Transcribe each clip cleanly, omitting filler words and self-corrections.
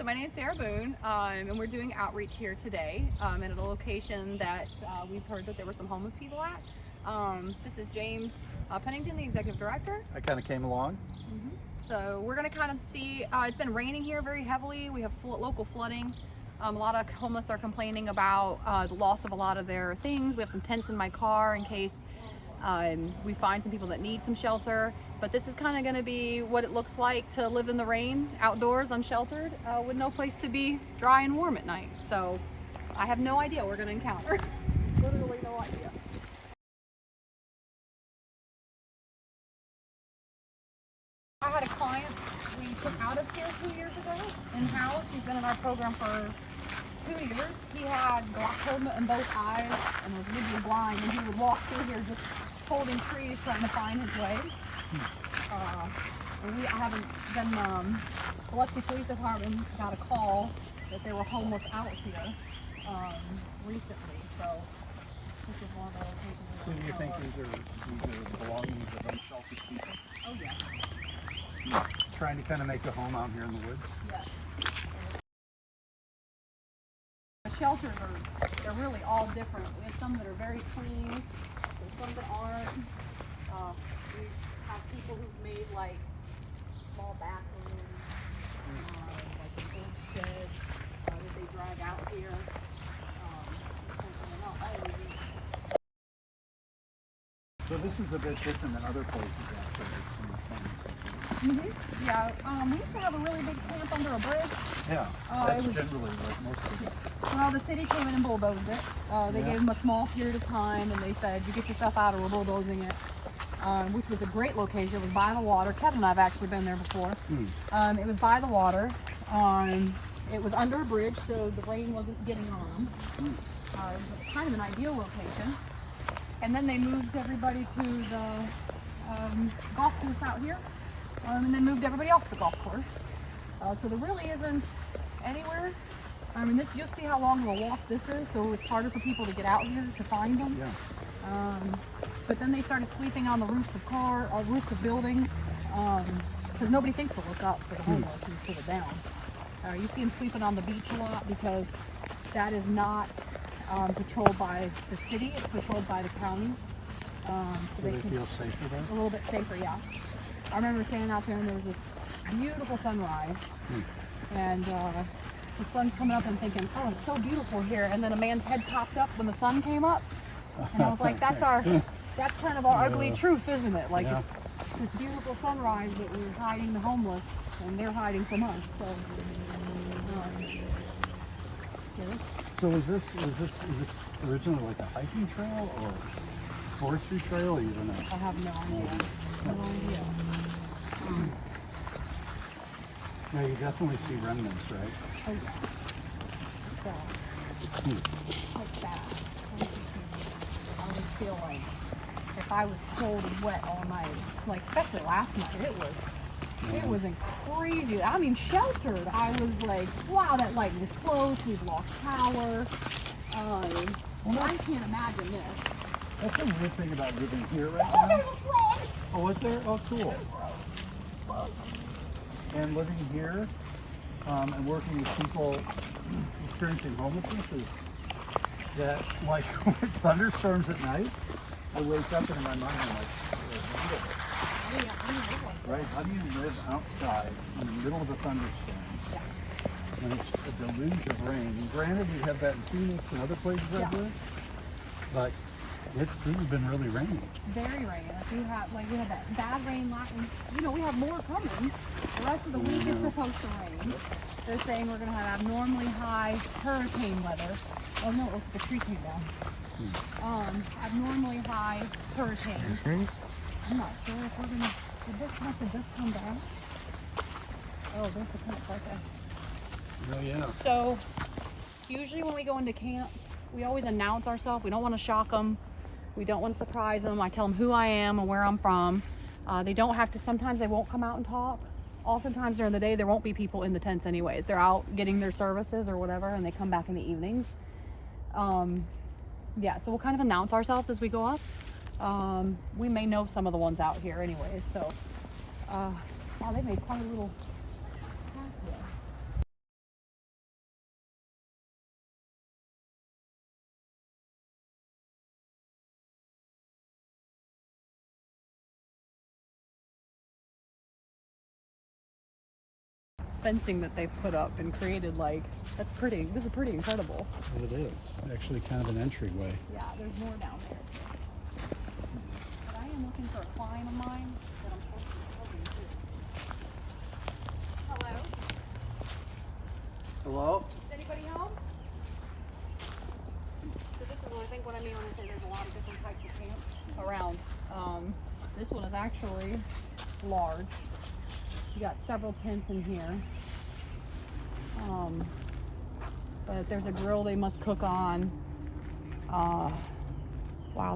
So my name is Sarah Boone, and we're doing outreach here today at a location that we've heard that there were some homeless people at. This is James Pennington, the Executive Director. I kind of came along. So we're going to kind of see, it's been raining here very heavily. We have local flooding. A lot of homeless are complaining about the loss of a lot of their things. We have some tents in my car in case we find some people that need some shelter. But this is kind of going to be what it looks like to live in the rain, outdoors, unsheltered, with no place to be dry and warm at night. So I have no idea what we're going to encounter. Literally no idea. I had a client we took out of here 2 years ago in-house. He's been in our program for 2 years. He had glaucoma in both eyes and was legally blind, and he would walk through here just holding trees trying to find his way. I haven't been, the Biloxi Police Department got a call that there were homeless out here recently, so this is one of the locations. So do you think these are the belongings of unsheltered people? Oh yeah. Trying to kind of make a home out here in the woods? Yes. The shelters they're really all different. We have some that are very clean, there's some that aren't. We have people who've made like small bathrooms, like an old shed that they drag out here. So this is a bit different than other places actually. Yeah, we used to have a really big camp under a bridge. Yeah, that's generally what most people. Well, the city came in and bulldozed it. They gave them a small period of time, and they said, "You get your stuff out, or we're bulldozing it." Which was a great location. It was by the water. Kevin and I have actually been there before. It was by the water. It was under a bridge, so the rain wasn't getting on them. It was kind of an ideal location. And then they moved everybody to the golf course out here. And then moved everybody off the golf course. So there really isn't anywhere. I mean, you'll see how long of a walk this is, so it's harder for people to get out here to find them. Yeah. But then they started sleeping on the roofs of roofs of buildings, because nobody thinks to look up for the homeless and put it down. You see them sleeping on the beach a lot because that is not patrolled by the city; it's patrolled by the county. So they feel safer there? A little bit safer, yeah. I remember standing out there and there was this beautiful sunrise, and the sun's coming up and thinking, "Oh, it's so beautiful here." And then a man's head popped up when the sun came up, and I was like, "That's kind of our ugly truth, isn't it? Like it's this beautiful sunrise, but we're hiding the homeless, and they're hiding from us." So, so is this originally like a hiking trail or forestry trail, or you don't know? I have no idea. No idea. Yeah, you definitely see remnants, right? Oh yeah. So, like that. I would feel like if I was cold and wet all night, like especially last night, it was crazy. I mean, sheltered. I was like, wow, that light was close. We've lost power. I can't imagine this. That's a weird thing about living here right now. There's a frog. Oh, was there? Oh, cool. And living here and working with people experiencing homelessness is that, like, with thunderstorms at night, I wake up and in my mind I'm like, right? How do you live outside in the middle of a thunderstorm when it's a deluge of rain? And granted, we have that in Phoenix and other places out there, but this has been really rainy. Very rainy. We had that bad rain last week. We have more coming. The rest of the week is supposed to rain. They're saying we're going to have abnormally high hurricane weather. Oh no, it looks like the tree came down. Abnormally high hurricanes. I'm not sure if we're going to, did this message just come down? Oh, there's a camp right there. Oh yeah. So, usually when we go into camp, we always announce ourselves. We don't want to shock them. We don't want to surprise them. I tell them who I am and where I'm from. They don't have to, sometimes they won't come out and talk. Oftentimes during the day, there won't be people in the tents anyways. They're out getting their services or whatever, and they come back in the evenings. Yeah, so we'll kind of announce ourselves as we go up. We may know some of the ones out here anyways, so. Wow, they made quite a little fencing that they've put up and created, like, this is pretty incredible. Well, it is. Actually kind of an entryway. Yeah, there's more down there. But I am looking for a client of mine that I'm supposed to be talking to. Hello? Hello? Is anybody home? So this is what I think what I mean when I say there's a lot of different types of camps around. This one is actually large. You got several tents in here. But there's a grill they must cook on. Wow,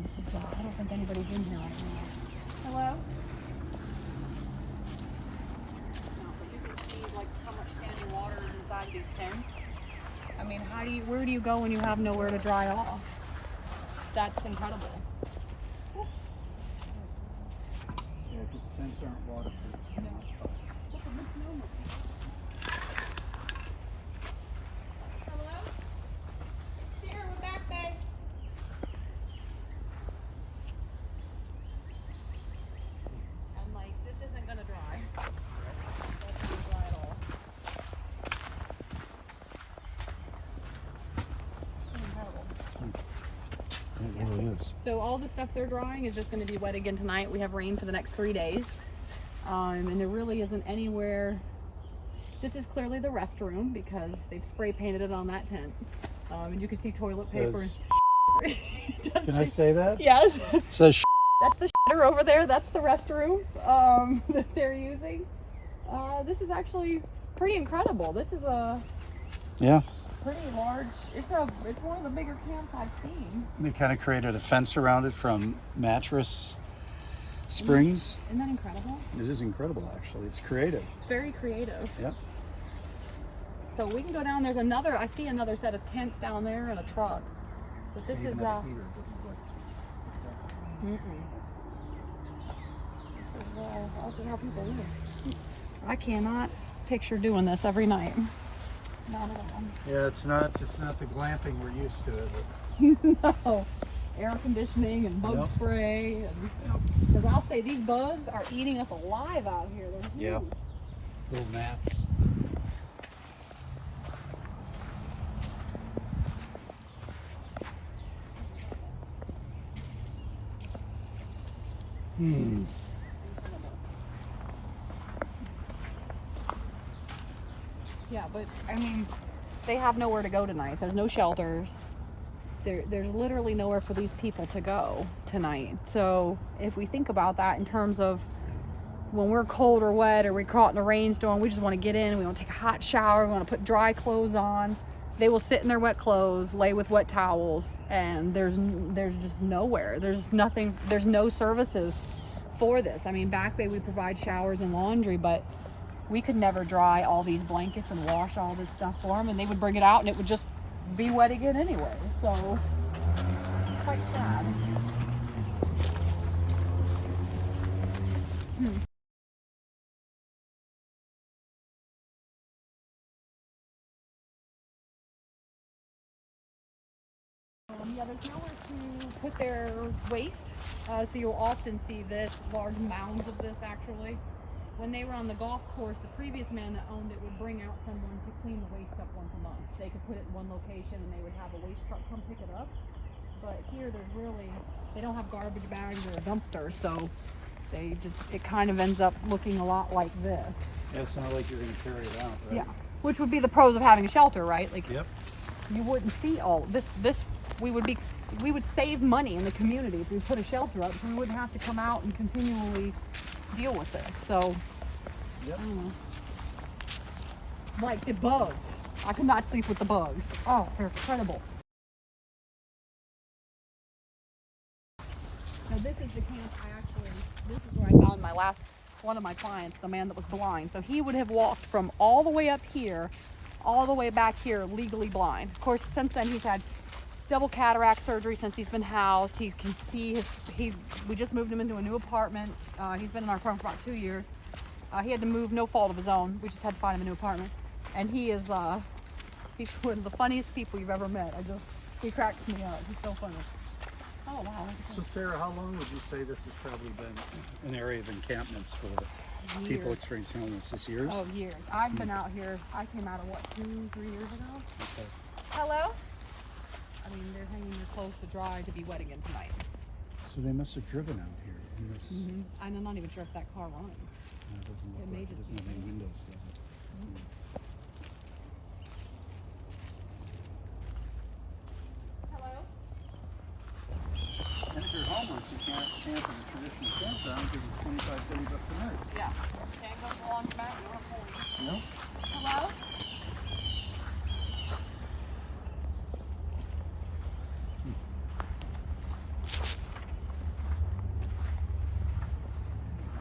this is, I don't think anybody's in here right now. Hello? No, but you can see like how much standing water is inside these tents. I mean, where do you go when you have nowhere to dry off? That's incredible. Yeah, because tents aren't waterproof. No. Look at this snowman. Hello? It's Sarah, we're back, babe. And like, this isn't gonna dry. That's not gonna dry at all. Incredible. It really is. So all the stuff they're drying is just going to be wet again tonight. We have rain for the next 3 days. And there really isn't anywhere. This is clearly the restroom because they've spray painted it on that tent. And you can see toilet paper. Can I say that? Yes. Says That's the shitter over there. That's the restroom that they're using. This is actually pretty incredible. This is a pretty large. It's one of the bigger camps I've seen. They kind of created a fence around it from mattress springs. Isn't that incredible? It is incredible, actually. It's creative. It's very creative. Yep. So we can go down. There's another. I see another set of tents down there and a truck. But this is This is how people live. I cannot picture doing this every night. Not at all. Yeah, it's not the glamping we're used to, is it? No. Air conditioning and bug spray. Because I'll say these bugs are eating us alive out here. They're huge. Little gnats. Yeah, but I mean, they have nowhere to go tonight. There's no shelters. There's literally nowhere for these people to go tonight. So if we think about that in terms of when we're cold or wet or we're caught in a rainstorm, we just want to get in, we want to take a hot shower, we want to put dry clothes on. They will sit in their wet clothes, lay with wet towels, and there's just nowhere. There's nothing, there's no services for this. I mean, Back Bay, we provide showers and laundry, but we could never dry all these blankets and wash all this stuff for them, and they would bring it out and it would just be wet again anyway. So it's quite sad. Yeah, there's nowhere to put their waste, so you'll often see this, large mounds of this actually. When they were on the golf course, the previous man that owned it would bring out someone to clean the waste up once a month. They could put it in one location and they would have a waste truck come pick it up. But here they don't have garbage bags or a dumpster, so it kind of ends up looking a lot like this. Yeah, it's not like you're going to carry it out, right? Yeah, which would be the pros of having a shelter, right? Like, yep. You wouldn't see all this. We would save money in the community if we put a shelter up, so we wouldn't have to come out and continually deal with this. So, yep. I don't know. Like the bugs. I could not sleep with the bugs. Oh, they're incredible. Now this is the camp this is where I found one of my clients, the man that was blind. So he would have walked from all the way up here, all the way back here, legally blind. Of course, since then he's had double cataract surgery since he's been housed. He can see we just moved him into a new apartment. He's been in our apartment for about 2 years. He had to move, no fault of his own. We just had to find him a new apartment. And he's one of the funniest people you've ever met. He cracks me up. He's so funny. Oh, wow. So Sarah, how long would you say this has probably been an area of encampments for? people Years. experiencing homelessness? Years? Oh, years. I've been out here. I came out of what, 2-3 years ago? Okay. Hello? I mean, they're hanging their clothes to dry to be wet again tonight. So they must have driven out here. In this, I'm not even sure if that car runs. no, it doesn't look It like may it just doesn't be have any windows, does it? Hello? And if you're homeless, you can't camp in a traditional campground because it's 25, 30 bucks a night. Yeah. Can't go for launch mat or a pool. No? Hello?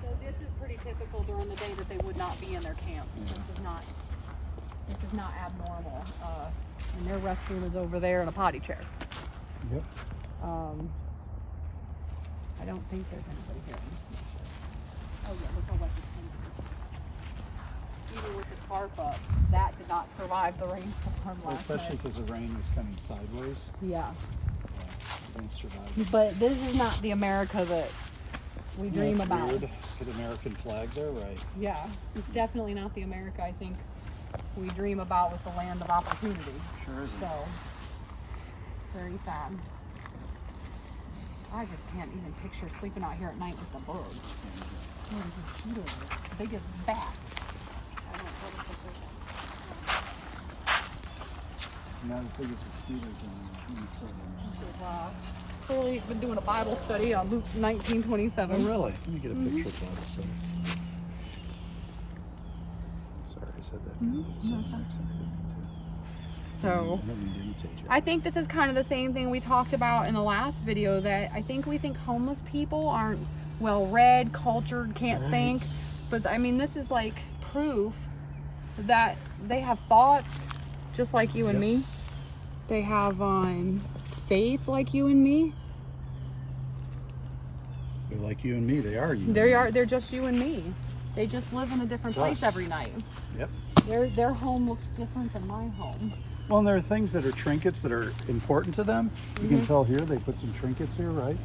So this is pretty typical during the day that they would not be in their camp. This is not abnormal. And their restroom is over there in a potty chair. Yep. I don't think there's anybody here. Oh yeah, look how wet this thing is. Even with the tarp up, that did not survive the rainstorm Well, last especially night. because the rain was coming sideways. Yeah. It didn't survive. But this is not the America that we dream That's about. weird. Good American flag there, right? Yeah, it's definitely not the America I think we dream about with the land of opportunity. Sure isn't. So, very sad. I just can't even picture sleeping out here at night with the bugs. Oh, these mosquitoes are big as bats. I don't know what to put Not as big as mosquitoes in Minnesota. this is, Curly's been doing a Bible study on Luke 19:27. Oh, really? Let me get a picture of that. So. Sorry, I said that. Kind of Southern accent. I didn't mean to. So, I don't mean to imitate you. I think this is kind of the same thing we talked about in the last video, that I think we think homeless people aren't well read, cultured, can't think. But I mean, this is like proof that they have thoughts just like you and me. They have faith like you and me. They're like you and me. They are you. They're just you and me. They just live in a different place Us. every night. Yep. Their home looks different than my home. Well, and there are things that are trinkets that are important to them. You can tell here they put some trinkets here, right?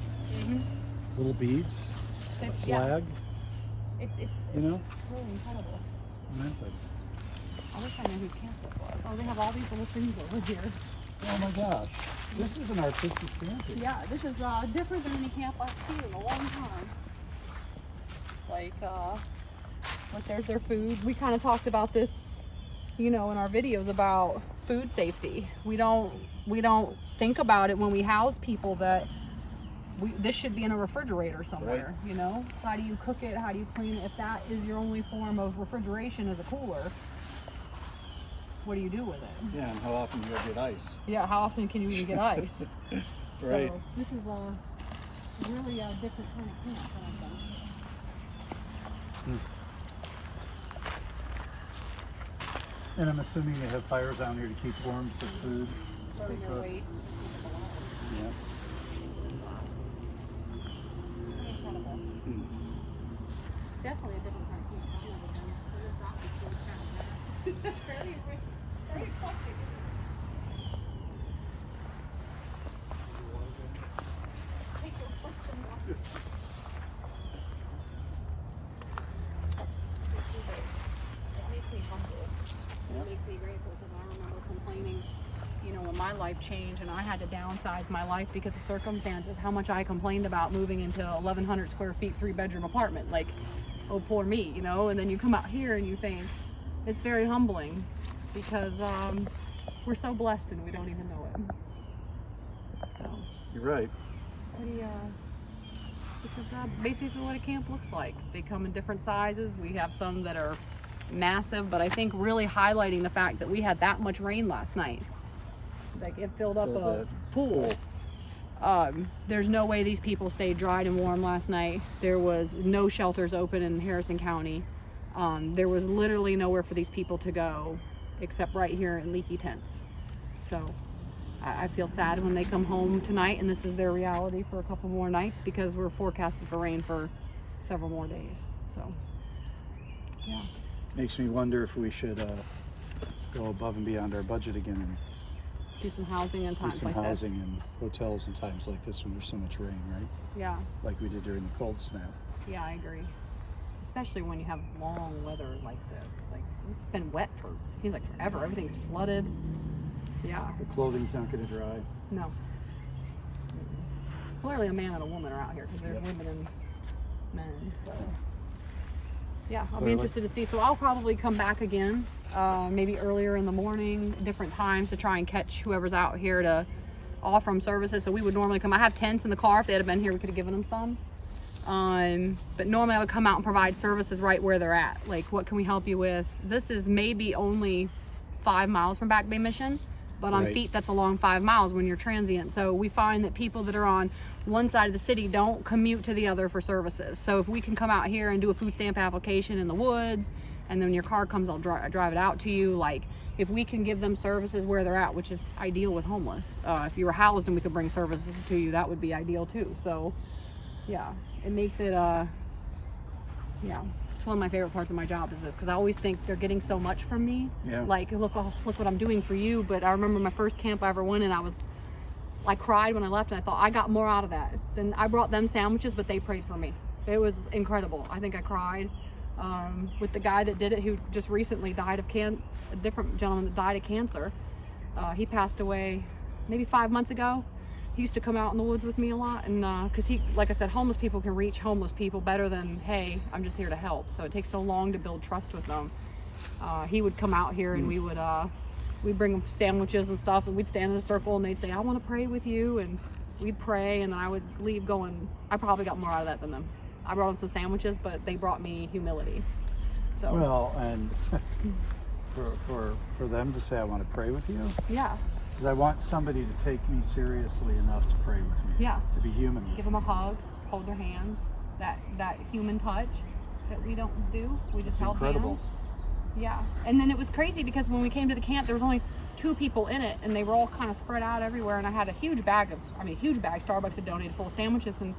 Little beads, a It's- flag, It's you know, really incredible. and that thing. I wish I knew whose camp this was. Oh, they have all these little things over here. Oh my gosh, this is an artistic camping. Yeah, this is different than any camp I've seen in a long time. Like there's their food. We kind of talked about this, in our videos about food safety. We don't think about it when we house people that this should be in a refrigerator somewhere. Right. How do you cook it? How do you clean it? If that is your only form of refrigeration is a cooler, what do you do with it? Yeah, and how often do you get ice? Yeah, how often can you even get ice? Right. So this is really a different kind of camp that I've done. And I'm assuming they have fires down here to keep warm for food. Burning to their cook. waste. Yeah. Incredible. Definitely a different kind of camp. I've never been. We're probably still kind of bad. Very eclectic. Take your foot and walk. It makes me humble. It makes me grateful because I remember complaining, when my life changed and I had to downsize my life because of circumstances, how much I complained about moving into 1,100 square feet, 3-bedroom apartment. Like, oh, poor me, and then you come out here and you think, it's very humbling because we're so blessed and we don't even know it. So, You're right. this is basically what a camp looks like. They come in different sizes. We have some that are massive, but I think really highlighting the fact that we had that much rain last night. Like, it filled up a pool. There's no way these people stayed dried and warm last night. There was no shelters open in Harrison County. There was literally nowhere for these people to go except right here in leaky tents. So I feel sad when they come home tonight and this is their reality for a couple more nights because we're forecasted for rain for several more days. So, yeah. Makes me wonder if we should go above and beyond our budget again and Do some housing in do times some like housing this. and hotels in times like this when there's so much rain, right? Yeah, Like we did during the cold snap. yeah, I agree. especially when you have long weather like this. Like, it's been wet for, it seems like forever. Everything's flooded. Yeah. The clothing's not going to dry. No. Clearly a man and a woman are out here, because there's women and men. So yeah, I'll be interested to see. So I'll probably come back again, maybe earlier in the morning, different times, to try and catch whoever's out here to offer them services. So we would normally come. I have tents in the car. If they had been here, we could have given them some. But normally I would come out and provide services right where they're at. Like, what can we help you with? This is maybe only 5 miles from Back Bay Mission, but on feet that's a long 5 miles when you're transient. So we find that people that are on one side of the city don't commute to the other for services. So if we can come out here and do a food stamp application in the woods, and then when your car comes, I'll drive it out to you. Like, if we can give them services where they're at, which is ideal with homeless. If you were housed and we could bring services to you, that would be ideal too. So yeah, it makes it, yeah, it's one of my favorite parts of my job is this, because I always think they're getting so much from me. Yeah. Like, look what I'm doing for you. But I remember my first camp I ever went in, I cried when I left, and I thought I got more out of that. Then I brought them sandwiches, but they prayed for me. It was incredible. I think I cried with the guy that did it, who just recently died of a different gentleman that died of cancer. He passed away maybe 5 months ago. He used to come out in the woods with me a lot, and because he, like I said, homeless people can reach homeless people better than, hey, I'm just here to help. So it takes so long to build trust with them. He would come out here, and we'd bring them sandwiches and stuff, and we'd stand in a circle, and they'd say, I want to pray with you, and we'd pray, and then I would leave going, I probably got more out of that than them. I brought them some sandwiches, but they brought me humility. So well, and for them to say, I want to pray with you. Yeah. Because I want somebody to take me seriously enough to pray with me. Yeah. To be human with Give them a hug, hold their hands. That human touch that we don't do. We just held incredible. hands. Yeah. And then it was crazy, because when we came to the camp, there was only 2 people in it, and they were all kind of spread out everywhere. And I had a huge bag. Starbucks had donated full of sandwiches, and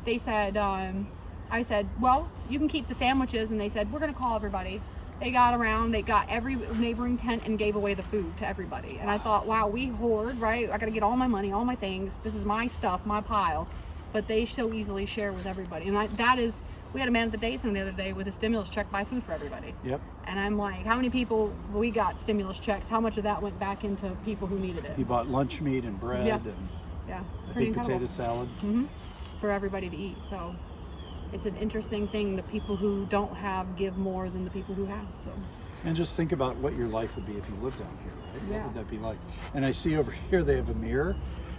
they said, I said, well, you can keep the sandwiches. And they said, we're going to call everybody. They got around, they got every neighboring tent and gave away the food to everybody. And I thought, wow, we hoard, right? I got to get all my money, all my things. This is my stuff, my pile. But they so easily share with everybody. And we had a man at the day center the other day with a stimulus check, buy food for everybody. Yep. And I'm like, how many people, we got stimulus checks, how much of that went back into people who needed it? He bought lunch meat and bread and I think potato salad. For everybody to eat. So it's an interesting thing that people who don't have give more than the people who have. So. And just think about what your life would be if you lived down here, right? Yeah. What would that be like? And I see over here they have a mirror,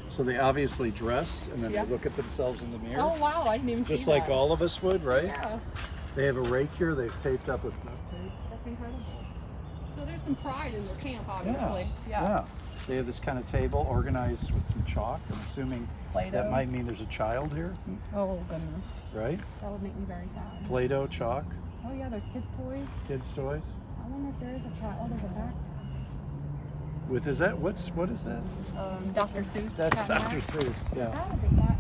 so they obviously dress and then they look at themselves in the mirror. Oh wow, I didn't even see that. Just like all of us would, right? Yeah. They have a rake here they've taped up with duct tape. That's incredible. So there's some pride in their camp, obviously. Yeah. They have this kind of table organized with some chalk. I'm assuming Play-Doh. That might mean there's a child here. Oh goodness. Right? That would make me very sad. Play-Doh, chalk. Oh yeah, there's kids' toys. Kids' toys. I wonder if there is a child. Oh, there's a back. What is that? Dr. Seuss. That's Dr. Seuss. Yeah. That would be that.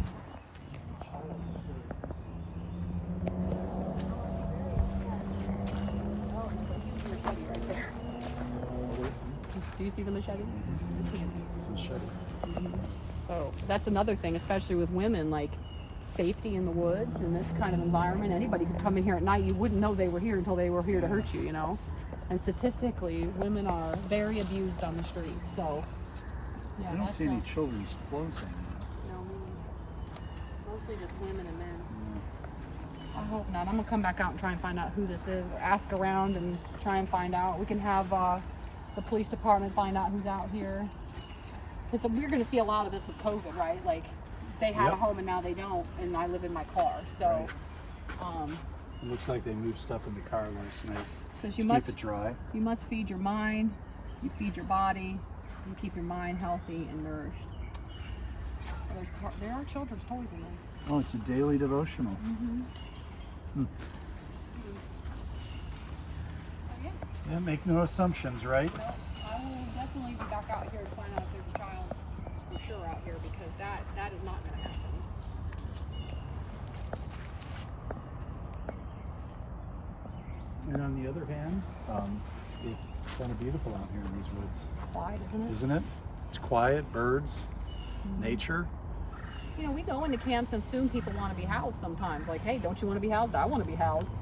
Oh, there's a huge machete right there. Do you see the machete? So that's another thing, especially with women, like safety in the woods in this kind of environment. Anybody could come in here at night. You wouldn't know they were here until they were here to hurt you, you know. And statistically, women are very abused on the streets. So yeah, I don't see any children's clothes hanging out. No, mostly just women and men. I hope not. I'm gonna come back out and try and find out who this is. Ask around and try and find out. We can have the police department find out who's out here. Because we're going to see a lot of this with COVID, right? Like, they had a home and now they don't, and I live in my car. So, it looks like they moved stuff in the car last night. So keep it dry. You must feed your mind, you feed your body, you keep your mind healthy and nourished. There are children's toys in there. Oh, it's a daily devotional. Yeah, make no assumptions, right? No, I will definitely be back out here to find out if there's a child for sure out here, because that is not going to happen. And on the other hand, it's kind of beautiful out here in these woods. Quiet, isn't it? Isn't it? It's quiet, birds, nature. You know, we go into camps and assume people want to be housed sometimes. Like, hey, don't you want to be housed? I want to be housed.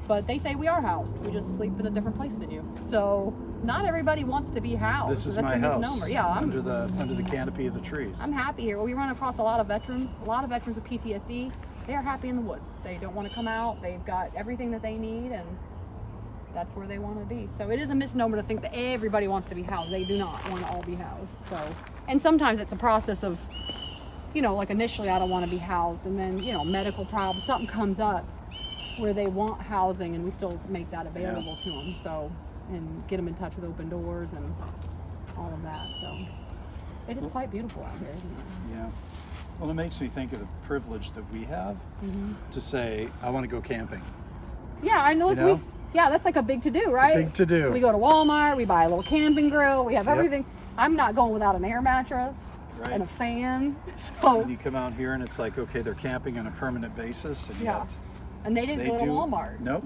But they say we are housed. We just sleep in a different place than you. So not everybody wants to be housed. This is That's my a house. misnomer. Yeah, under the canopy of the trees. I'm happy here. We run across a lot of veterans with PTSD. They are happy in the woods. They don't want to come out. They've got everything that they need, and that's where they want to be. So it is a misnomer to think that everybody wants to be housed. They do not want to all be housed. So, and sometimes it's a process of, like initially I don't want to be housed, and then, medical problems, something comes up where they want housing, and we still make that available to them. So, and get them in touch with Open Doors and all of that. So it is quite beautiful out here, isn't it? Yeah. Well, it makes me think of the privilege that we have to say, I want to go camping. Yeah, I know. Yeah, that's like a big to-do, right? Big to-do. We go to Walmart, we buy a little camping grill, we have everything. I'm not going without an air mattress and a fan. So And you come out here and it's like, okay, they're camping on a permanent basis. And yet and they didn't go to Walmart. Nope.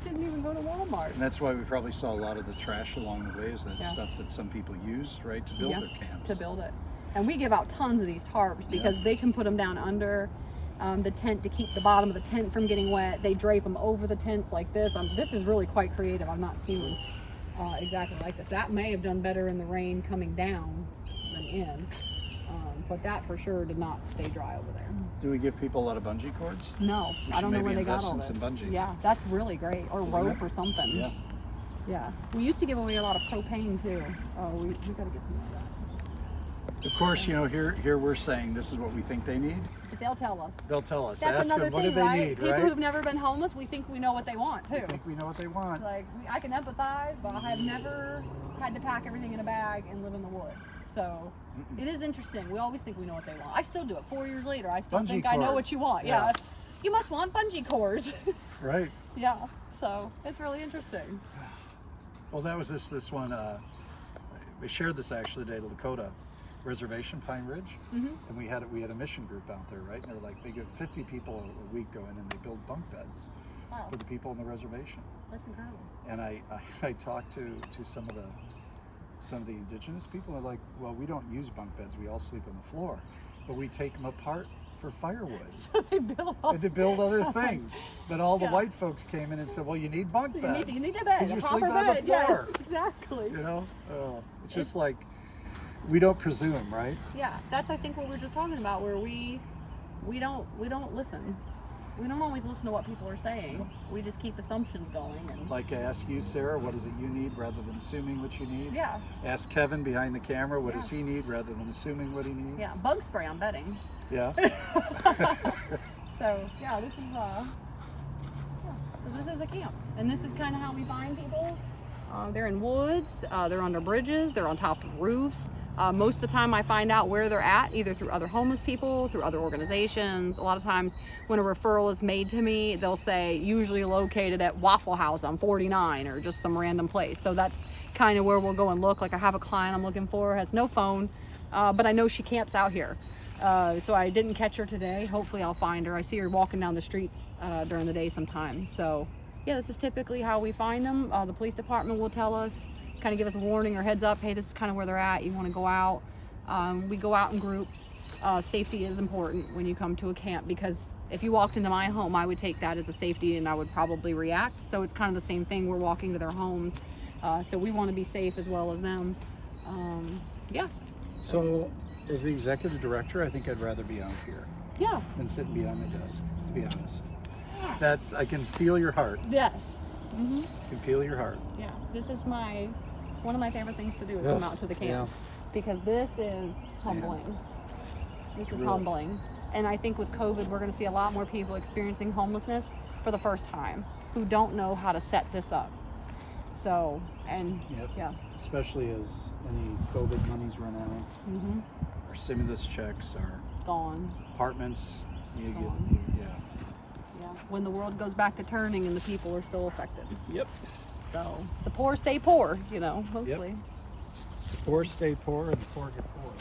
Didn't even go to Walmart. And that's why we probably saw a lot of the trash along the way, is that stuff that some people used, right, to build their camps. To build it. And we give out tons of these tarps because they can put them down under the tent to keep the bottom of the tent from getting wet. They drape them over the tents like this. This is really quite creative. I've not seen exactly like this. That may have done better in the rain coming down than in. But that for sure did not stay dry over there. Do we give people a lot of bungee cords? No, I don't know where they got all this. this. Some bungees. Yeah, that's really great. Or rope or something. Yeah. Yeah. We used to give away a lot of propane too. Oh, we got to get some of that. Of course, here we're saying this is what we think they need. But they'll tell us. They'll tell us. That's Ask another them, what thing, do they right? need, People right? who've never been homeless, we think we know what they want too. We think we know what they want. Like I can empathize, but I have never had to pack everything in a bag and live in the woods. So it is interesting. We always think we know what they want. I still do it 4 years later. I still Bungee think I know cords. what you want. Yeah. You must want bungee cords. Right. Yeah. So it's really interesting. Well, that was this one. We shared this actually today to Lakota Reservation, Pine Ridge, and we had a mission group out there, right? And they're like, they get 50 people a week going, and they build bunk beds for the people on the reservation. That's incredible. And I talked to some of the indigenous people. They're like, well, we don't use bunk beds. We all sleep on the floor, but we take them apart for firewood. So they build other things. But all the white folks came in and said, well, you need bunk beds. You need a bed, a you're proper sleeping on the bed. floor. Yes, exactly. It's just like, we don't presume, right? Yeah, that's I think what we were just talking about, where we don't listen. We don't always listen to what people are saying. We just keep assumptions going. And like I ask you, Sarah, what is it you need, rather than assuming what you need? Yeah. Ask Kevin behind the camera, what does he need, rather than assuming what he needs? Yeah, bug spray, I'm betting. Yeah. So yeah, this is a camp, and this is kind of how we find people. They're in woods, they're under bridges, they're on top of roofs. Most of the time I find out where they're at, either through other homeless people, through other organizations. A lot of times when a referral is made to me, they'll say usually located at Waffle House on 49 or just some random place. So that's kind of where we'll go and look. Like I have a client I'm looking for, has no phone, but I know she camps out here. So I didn't catch her today. Hopefully I'll find her. I see her walking down the streets during the day sometimes. So yeah, this is typically how we find them. The police department will tell us, kind of give us a warning or heads up, hey, this is kind of where they're at, you want to go out. We go out in groups. Safety is important when you come to a camp, because if you walked into my home, I would take that as a safety and I would probably react. So it's kind of the same thing. We're walking to their homes. So we want to be safe as well as them. Yeah. So as the executive director, I think I'd rather be out here than sitting behind my desk, to be honest. Yes. I can feel your heart. Yes. I can feel your heart. Yeah. This is one of my favorite things to do is come out to the camp, because this is humbling. This is humbling. And I think with COVID, we're going to see a lot more people experiencing homelessness for the first time who don't know how to set this up. So, and especially as any COVID monies run out, our stimulus checks, our gone. apartments, When the world goes back to turning and the people are still affected. Yep. So the poor stay poor, mostly. The poor stay poor and the poor get poor.